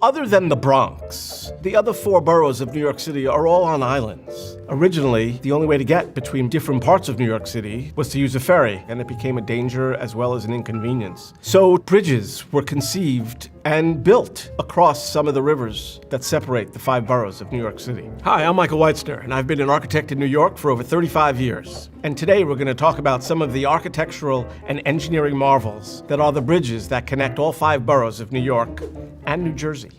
Other than the Bronx, the other 4 boroughs of New York City are all on islands. Originally, the only way to get between different parts of New York City was to use a ferry, and it became a danger as well as an inconvenience. So bridges were conceived and built across some of the rivers that separate the 5 boroughs of New York City. Hi, I'm Michael Weitzner, and I've been an architect in New York for over 35 years. And today we're going to talk about some of the architectural and engineering marvels that are the bridges that connect all 5 boroughs of New York and New Jersey.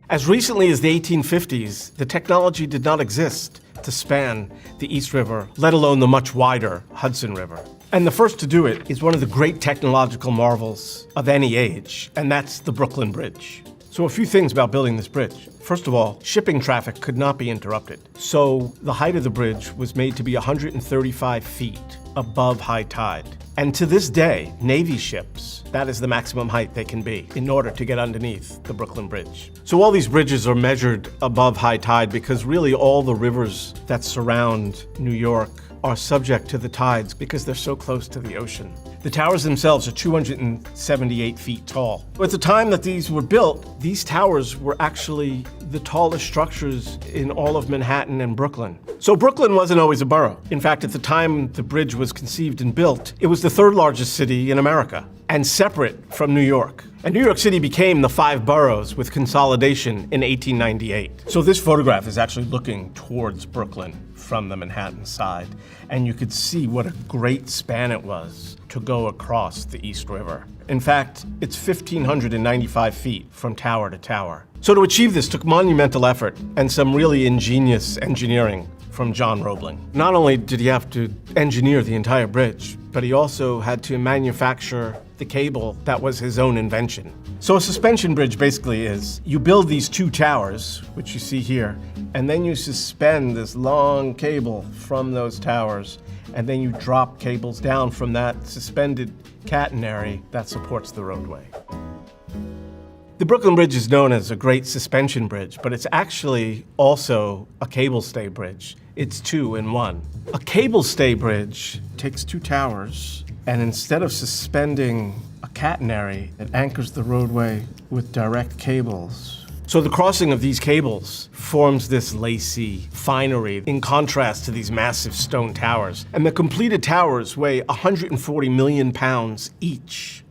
As recently as the 1850s, the technology did not exist to span the East River, let alone the much wider Hudson River. And the first to do it is one of the great technological marvels of any age, and that's the Brooklyn Bridge. So a few things about building this bridge. First of all, shipping traffic could not be interrupted. So the height of the bridge was made to be 135 feet above high tide. And to this day, Navy ships, that is the maximum height they can be in order to get underneath the Brooklyn Bridge. So all these bridges are measured above high tide because really all the rivers that surround New York are subject to the tides because they're so close to the ocean. The towers themselves are 278 feet tall. At the time that these were built, these towers were actually the tallest structures in all of Manhattan and Brooklyn. So Brooklyn wasn't always a borough. In fact, at the time the bridge was conceived and built, it was the 3rd largest city in America and separate from New York. And New York City became the 5 boroughs with consolidation in 1898. So this photograph is actually looking towards Brooklyn from the Manhattan side, and you could see what a great span it was to go across the East River. In fact, it's 1,595 feet from tower to tower. So to achieve this took monumental effort and some really ingenious engineering from John Roebling. Not only did he have to engineer the entire bridge, but he also had to manufacture the cable that was his own invention. So a suspension bridge basically is, you build these 2 towers, which you see here, and then you suspend this long cable from those towers, and then you drop cables down from that suspended catenary that supports the roadway. The Brooklyn Bridge is known as a great suspension bridge, but it's actually also a cable stay bridge. It's 2 in 1. A cable stay bridge takes 2 towers, and instead of suspending a catenary, it anchors the roadway with direct cables. So the crossing of these cables forms this lacy finery in contrast to these massive stone towers. And the completed towers weigh 140 million pounds each.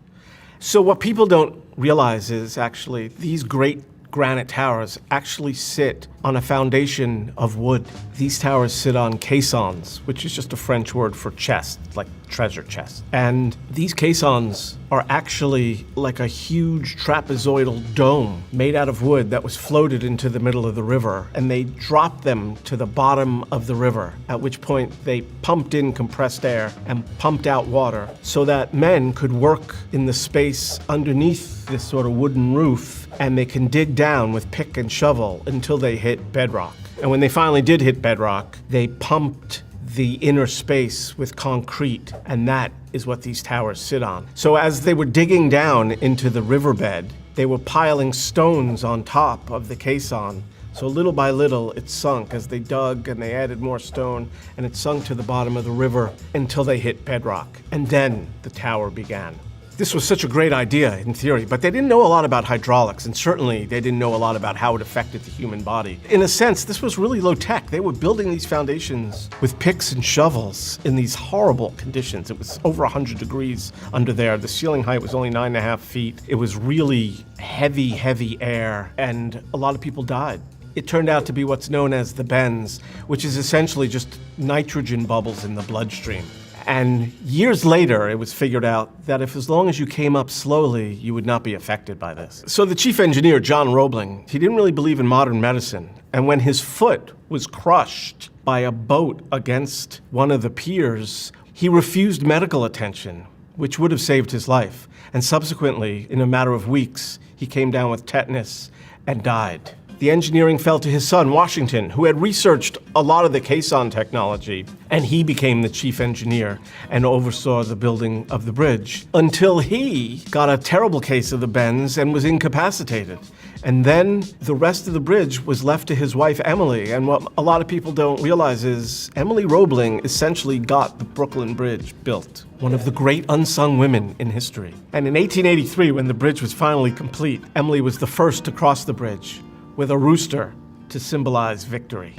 So what people don't realize is actually these great granite towers actually sit on a foundation of wood. These towers sit on caissons, which is just a French word for chest, like treasure chest. And these caissons are actually like a huge trapezoidal dome made out of wood that was floated into the middle of the river. And they dropped them to the bottom of the river, at which point they pumped in compressed air and pumped out water so that men could work in the space underneath this sort of wooden roof, and they can dig down with pick and shovel until they hit bedrock. And when they finally did hit bedrock, they pumped the inner space with concrete, and that is what these towers sit on. So as they were digging down into the riverbed, they were piling stones on top of the caisson. So little by little, it sunk as they dug and they added more stone, and it sunk to the bottom of the river until they hit bedrock. And then the tower began. This was such a great idea in theory, but they didn't know a lot about hydraulics, and certainly they didn't know a lot about how it affected the human body. In a sense, this was really low tech. They were building these foundations with picks and shovels in these horrible conditions. It was over 100 degrees under there. The ceiling height was only 9.5 feet. It was really heavy, heavy air, and a lot of people died. It turned out to be what's known as the bends, which is essentially just nitrogen bubbles in the bloodstream. And years later, it was figured out that if as long as you came up slowly, you would not be affected by this. So the chief engineer, John Roebling, he didn't really believe in modern medicine. And when his foot was crushed by a boat against one of the piers, he refused medical attention, which would have saved his life. And subsequently, in a matter of weeks, he came down with tetanus and died. The engineering fell to his son, Washington, who had researched a lot of the caisson technology, and he became the chief engineer and oversaw the building of the bridge until he got a terrible case of the bends and was incapacitated. And then the rest of the bridge was left to his wife, Emily. And what a lot of people don't realize is Emily Roebling essentially got the Brooklyn Bridge built. one of the great unsung women in history. And in 1883, when the bridge was finally complete, Emily was the first to cross the bridge with a rooster to symbolize victory.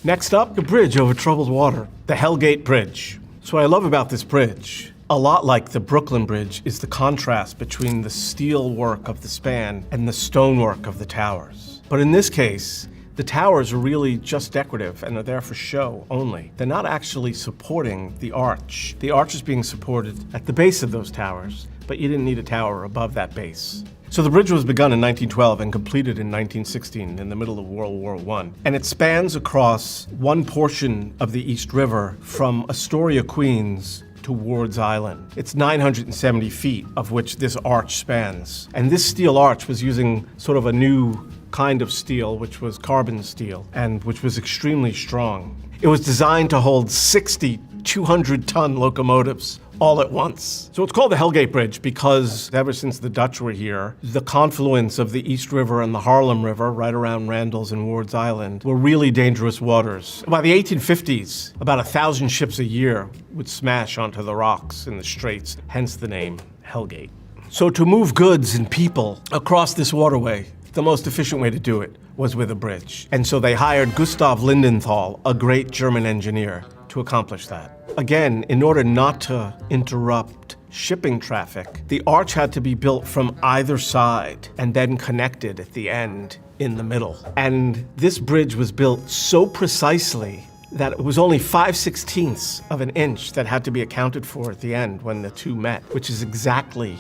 Next up, the bridge over troubled water, the Hell Gate Bridge. So what I love about this bridge, a lot like the Brooklyn Bridge, is the contrast between the steel work of the span and the stonework of the towers. But in this case, the towers are really just decorative and are there for show only. They're not actually supporting the arch. The arch is being supported at the base of those towers, but you didn't need a tower above that base. So the bridge was begun in 1912 and completed in 1916 in the middle of World War I. And it spans across one portion of the East River from Astoria, Queens to Ward's Island. It's 970 feet, of which this arch spans. And this steel arch was using sort of a new kind of steel, which was carbon steel, and which was extremely strong. It was designed to hold 60 200-ton locomotives all at once. So it's called the Hell Gate Bridge because ever since the Dutch were here, the confluence of the East River and the Harlem River, right around Randall's and Ward's Island, were really dangerous waters. By the 1850s, about 1,000 ships a year would smash onto the rocks in the straits, hence the name Hell Gate. So to move goods and people across this waterway, the most efficient way to do it was with a bridge. And so they hired Gustav Lindenthal, a great German engineer, to accomplish that. Again, in order not to interrupt shipping traffic, the arch had to be built from either side and then connected at the end in the middle. And this bridge was built so precisely that it was only 5/16 of an inch that had to be accounted for at the end when the two met, which is exactly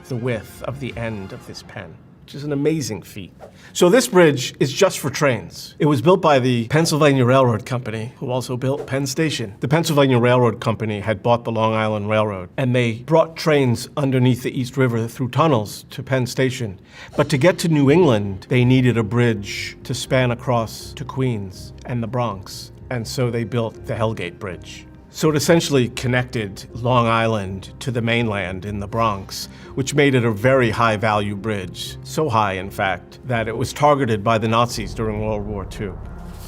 the width of the end of this pen, which is an amazing feat. So this bridge is just for trains. It was built by the Pennsylvania Railroad Company, who also built Penn Station. The Pennsylvania Railroad Company had bought the Long Island Railroad, and they brought trains underneath the East River through tunnels to Penn Station. But to get to New England, they needed a bridge to span across to Queens and the Bronx, and so they built the Hell Gate Bridge. So it essentially connected Long Island to the mainland in the Bronx, which made it a very high-value bridge. So high, in fact, that it was targeted by the Nazis during World War II.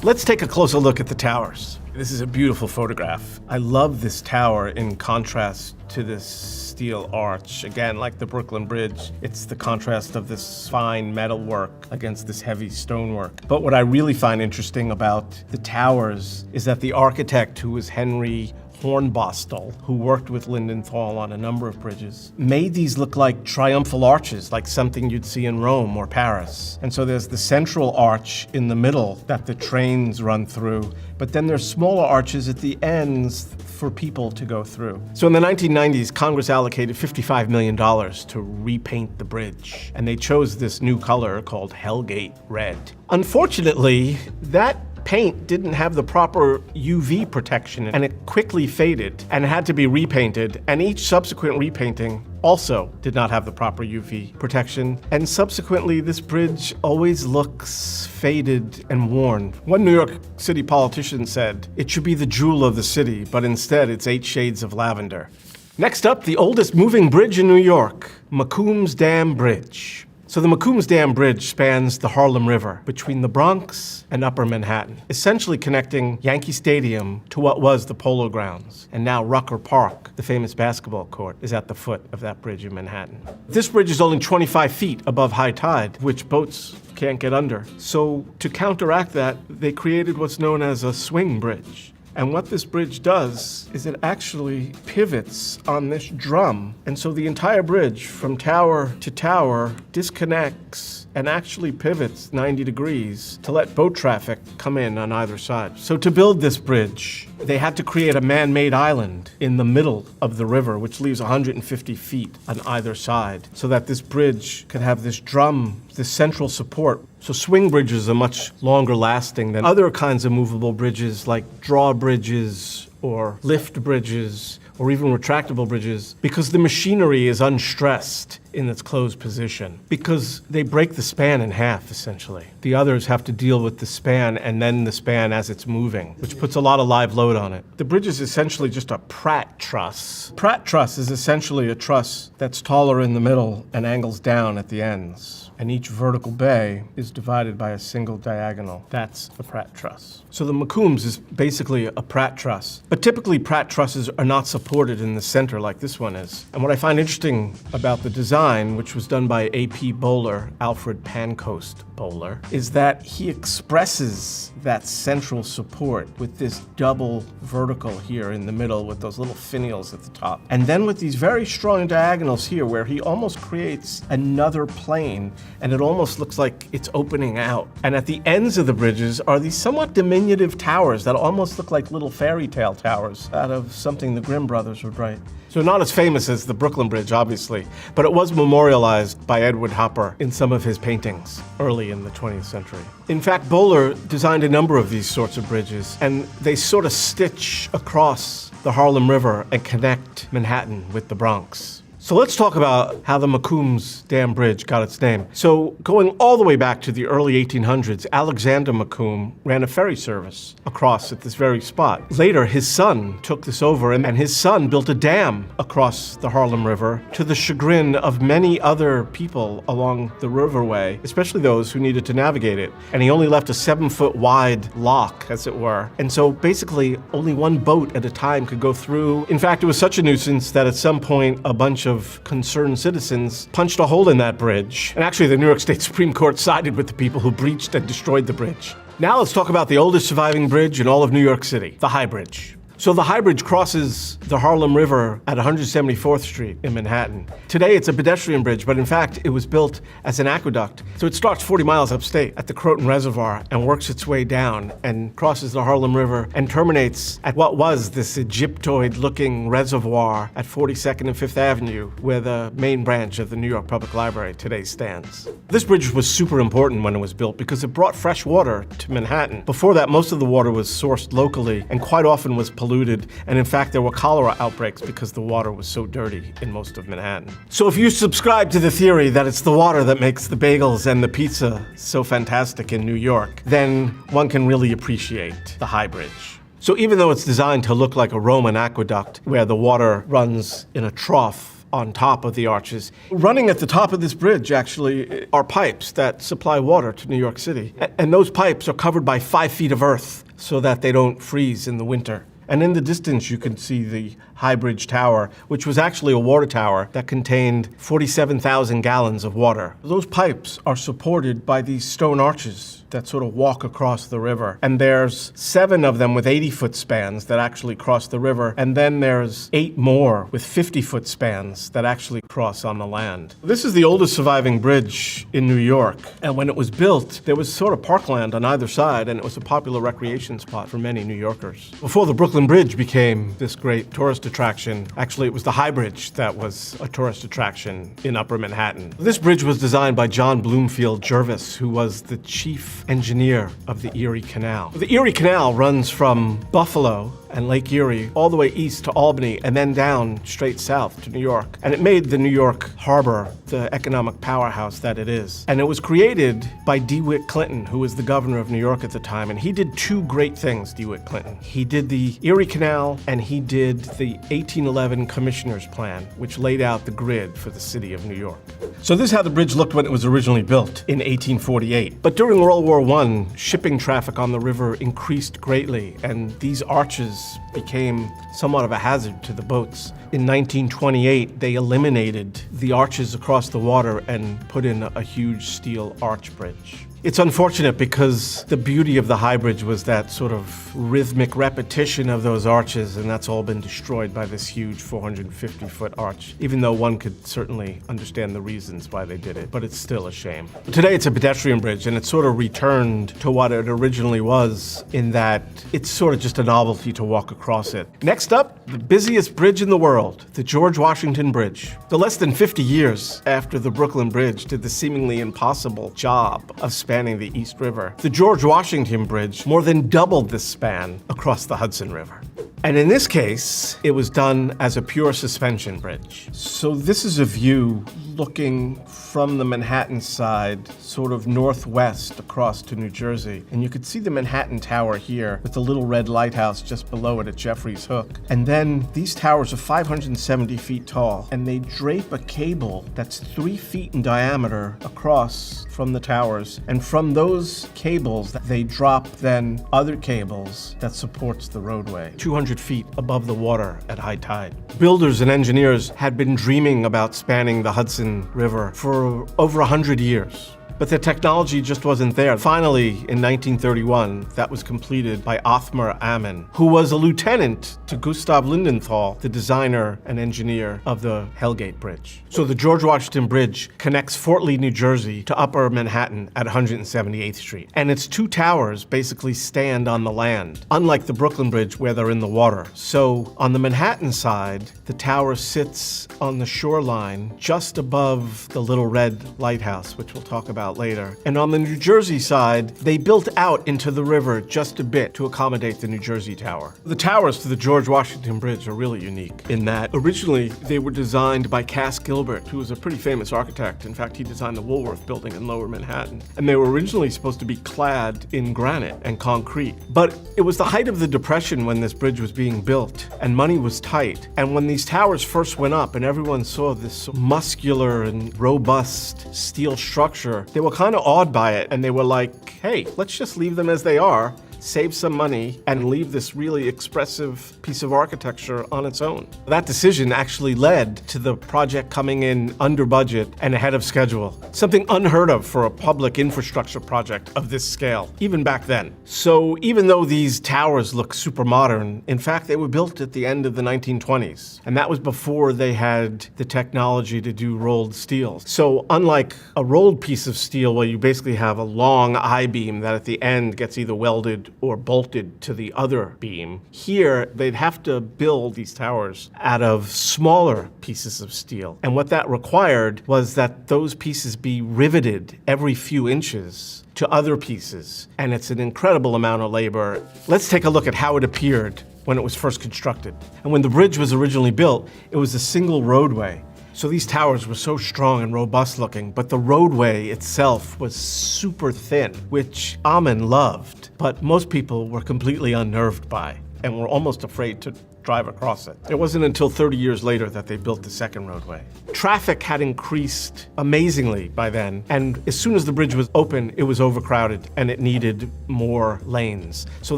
Let's take a closer look at the towers. This is a beautiful photograph. I love this tower in contrast to this steel arch. Again, like the Brooklyn Bridge, it's the contrast of this fine metal work against this heavy stonework. But what I really find interesting about the towers is that the architect, who was Henry Hornbostel, who worked with Lindenthal on a number of bridges, made these look like triumphal arches, like something you'd see in Rome or Paris. And so there's the central arch in the middle that the trains run through, but then there's smaller arches at the ends for people to go through. So in the 1990s, Congress allocated $55 million to repaint the bridge, and they chose this new color called Hell Gate Red. Unfortunately, that paint didn't have the proper UV protection, and it quickly faded and had to be repainted, and each subsequent repainting also did not have the proper UV protection, and subsequently this bridge always looks faded and worn. One New York City politician said, "It should be the jewel of the city, but instead it's 8 shades of lavender." Next up, the oldest moving bridge in New York, Macombs Dam Bridge. So the Macombs Dam Bridge spans the Harlem River between the Bronx and Upper Manhattan, essentially connecting Yankee Stadium to what was the Polo Grounds. And now Rucker Park, the famous basketball court, is at the foot of that bridge in Manhattan. This bridge is only 25 feet above high tide, which boats can't get under. So to counteract that, they created what's known as a swing bridge. And what this bridge does is it actually pivots on this drum. And so the entire bridge from tower to tower disconnects and actually pivots 90 degrees to let boat traffic come in on either side. So to build this bridge, they had to create a man-made island in the middle of the river, which leaves 150 feet on either side, so that this bridge could have this drum, this central support. So swing bridges are much longer lasting than other kinds of movable bridges like drawbridges or lift bridges or even retractable bridges, because the machinery is unstressed in its closed position, because they break the span in half, essentially. The others have to deal with the span and then the span as it's moving, which puts a lot of live load on it. The bridge is essentially just a Pratt truss. Pratt truss is essentially a truss that's taller in the middle and angles down at the ends. and each vertical bay is divided by a single diagonal. That's a Pratt truss. So the McCombs is basically a Pratt truss, but typically Pratt trusses are not supported in the center like this one is. And what I find interesting about the design, which was done by A.P. Bowler, Alfred Pancoast Bowler, is that he expresses that central support with this double vertical here in the middle with those little finials at the top. And then with these very strong diagonals here where he almost creates another plane and it almost looks like it's opening out. And at the ends of the bridges are these somewhat diminutive towers that almost look like little fairy tale towers out of something the Grimm brothers would write. So not as famous as the Brooklyn Bridge, obviously, but it was memorialized by Edward Hopper in some of his paintings early in the 20th century. In fact, Bowler designed a number of these sorts of bridges, and they sort of stitch across the Harlem River and connect Manhattan with the Bronx. So let's talk about how the McCombs Dam Bridge got its name. So going all the way back to the early 1800s, Alexander McComb ran a ferry service across at this very spot. Later, his son took this over, and his son built a dam across the Harlem River to the chagrin of many other people along the riverway, especially those who needed to navigate it. And he only left a 7-foot wide lock, as it were. And so basically, only one boat at a time could go through. In fact, it was such a nuisance that at some point, a bunch of concerned citizens punched a hole in that bridge. And actually, the New York State Supreme Court sided with the people who breached and destroyed the bridge. Now let's talk about the oldest surviving bridge in all of New York City, the High Bridge. So the High Bridge crosses the Harlem River at 174th Street in Manhattan. Today it's a pedestrian bridge, but in fact it was built as an aqueduct. So it starts 40 miles upstate at the Croton Reservoir and works its way down and crosses the Harlem River and terminates at what was this Egyptoid-looking reservoir at 42nd and 5th Avenue, where the main branch of the New York Public Library today stands. This bridge was super important when it was built because it brought fresh water to Manhattan. Before that, most of the water was sourced locally and quite often was polluted, and in fact there were cholera outbreaks because the water was so dirty in most of Manhattan. So if you subscribe to the theory that it's the water that makes the bagels and the pizza so fantastic in New York, then one can really appreciate the High Bridge. So even though it's designed to look like a Roman aqueduct where the water runs in a trough on top of the arches, running at the top of this bridge actually are pipes that supply water to New York City. And those pipes are covered by 5 feet of earth so that they don't freeze in the winter. And in the distance, you can see the High Bridge Tower, which was actually a water tower that contained 47,000 gallons of water. Those pipes are supported by these stone arches that sort of walk across the river. And there's 7 of them with 80-foot spans that actually cross the river. And then there's 8 more with 50-foot spans that actually cross on the land. This is the oldest surviving bridge in New York. And when it was built, there was sort of parkland on either side, and it was a popular recreation spot for many New Yorkers. Before the Brooklyn Bridge became this great tourist attraction, actually it was the High Bridge that was a tourist attraction in Upper Manhattan. This bridge was designed by John Bloomfield Jervis, who was the chief engineer of the Erie Canal. The Erie Canal runs from Buffalo and Lake Erie all the way east to Albany and then down straight south to New York. And it made the New York harbor the economic powerhouse that it is. And it was created by DeWitt Clinton, who was the governor of New York at the time. And he did 2 great things, DeWitt Clinton. He did the Erie Canal and he did the 1811 Commissioner's Plan, which laid out the grid for the city of New York. So this is how the bridge looked when it was originally built in 1848. But during World War I, shipping traffic on the river increased greatly, and these arches became somewhat of a hazard to the boats. In 1928, they eliminated the arches across the water and put in a huge steel arch bridge. It's unfortunate because the beauty of the High Bridge was that sort of rhythmic repetition of those arches, and that's all been destroyed by this huge 450-foot arch, even though one could certainly understand the reasons why they did it, but it's still a shame. Today it's a pedestrian bridge, and it's sort of returned to what it originally was in that it's sort of just a novelty to walk across it. Next up, the busiest bridge in the world, the George Washington Bridge. So less than 50 years after the Brooklyn Bridge did the seemingly impossible job of spanning the East River, the George Washington Bridge more than doubled the span across the Hudson River. And in this case, it was done as a pure suspension bridge. So this is a view looking from the Manhattan side, sort of northwest across to New Jersey. And you could see the Manhattan Tower here with the little red lighthouse just below it at Jeffries Hook. And then these towers are 570 feet tall, and they drape a cable that's 3 feet in diameter across from the towers. And from those cables, they drop then other cables that supports the roadway, 200 feet above the water at high tide. Builders and engineers had been dreaming about spanning the Hudson River for over 100 years. But the technology just wasn't there. Finally, in 1931, that was completed by Othmar Ammann, who was a lieutenant to Gustav Lindenthal, the designer and engineer of the Hellgate Bridge. So the George Washington Bridge connects Fort Lee, New Jersey to Upper Manhattan at 178th Street. And its 2 towers basically stand on the land, unlike the Brooklyn Bridge where they're in the water. So on the Manhattan side, the tower sits on the shoreline just above the Little Red Lighthouse, which we'll talk about later. And on the New Jersey side, they built out into the river just a bit to accommodate the New Jersey Tower. The towers to the George Washington Bridge are really unique in that originally they were designed by Cass Gilbert, who was a pretty famous architect. In fact, he designed the Woolworth Building in Lower Manhattan. And they were originally supposed to be clad in granite and concrete. But it was the height of the Depression when this bridge was being built, and money was tight. And when these towers first went up and everyone saw this muscular and robust steel structure, they were kind of awed by it, and they were like, hey, let's just leave them as they are, save some money, and leave this really expressive piece of architecture on its own. That decision actually led to the project coming in under budget and ahead of schedule, something unheard of for a public infrastructure project of this scale, even back then. So even though these towers look super modern, in fact, they were built at the end of the 1920s, and that was before they had the technology to do rolled steel. So unlike a rolled piece of steel where you basically have a long I-beam that at the end gets either welded or bolted to the other beam, here they'd have to build these towers out of smaller pieces of steel. And what that required was that those pieces be riveted every few inches to other pieces. And it's an incredible amount of labor. Let's take a look at how it appeared when it was first constructed. And when the bridge was originally built, it was a single roadway. So these towers were so strong and robust looking, but the roadway itself was super thin, which Ammann loved, but most people were completely unnerved by and were almost afraid to drive across it. It wasn't until 30 years later that they built the second roadway. Traffic had increased amazingly by then, and as soon as the bridge was open, it was overcrowded and it needed more lanes. So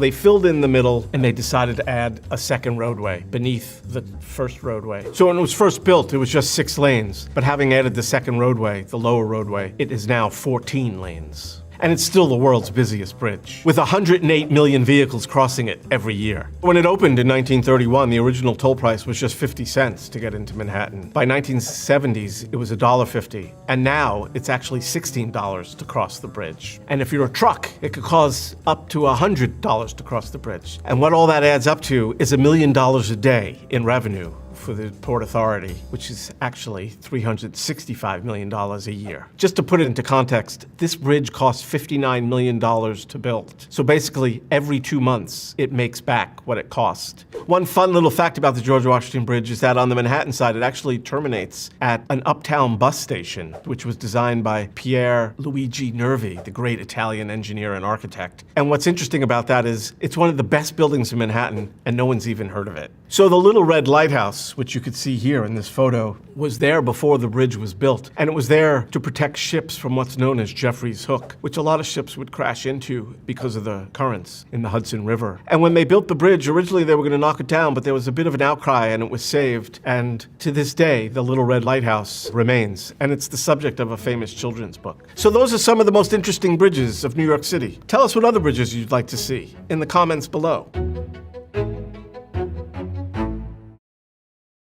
they filled in the middle and they decided to add a second roadway beneath the first roadway. So when it was first built, it was just 6 lanes, but having added the second roadway, the lower roadway, it is now 14 lanes. And it's still the world's busiest bridge, with 108 million vehicles crossing it every year. When it opened in 1931, the original toll price was just 50 cents to get into Manhattan. By 1970s, it was $1.50, and now it's actually $16 to cross the bridge. And if you're a truck, it could cost up to $100 to cross the bridge. And what all that adds up to is $1 million a day in revenue for the Port Authority, which is actually $365 million a year. Just to put it into context, this bridge costs $59 million to build. So basically, every 2 months, it makes back what it cost. One fun little fact about the George Washington Bridge is that on the Manhattan side, it actually terminates at an uptown bus station, which was designed by Pier Luigi Nervi, the great Italian engineer and architect. And what's interesting about that is it's one of the best buildings in Manhattan, and no one's even heard of it. So the Little Red Lighthouse, which you could see here in this photo, was there before the bridge was built. And it was there to protect ships from what's known as Jeffries Hook, which a lot of ships would crash into because of the currents in the Hudson River. And when they built the bridge, originally they were going to knock it down, but there was a bit of an outcry and it was saved. And to this day, the Little Red Lighthouse remains. And it's the subject of a famous children's book. So those are some of the most interesting bridges of New York City. Tell us what other bridges you'd like to see in the comments below.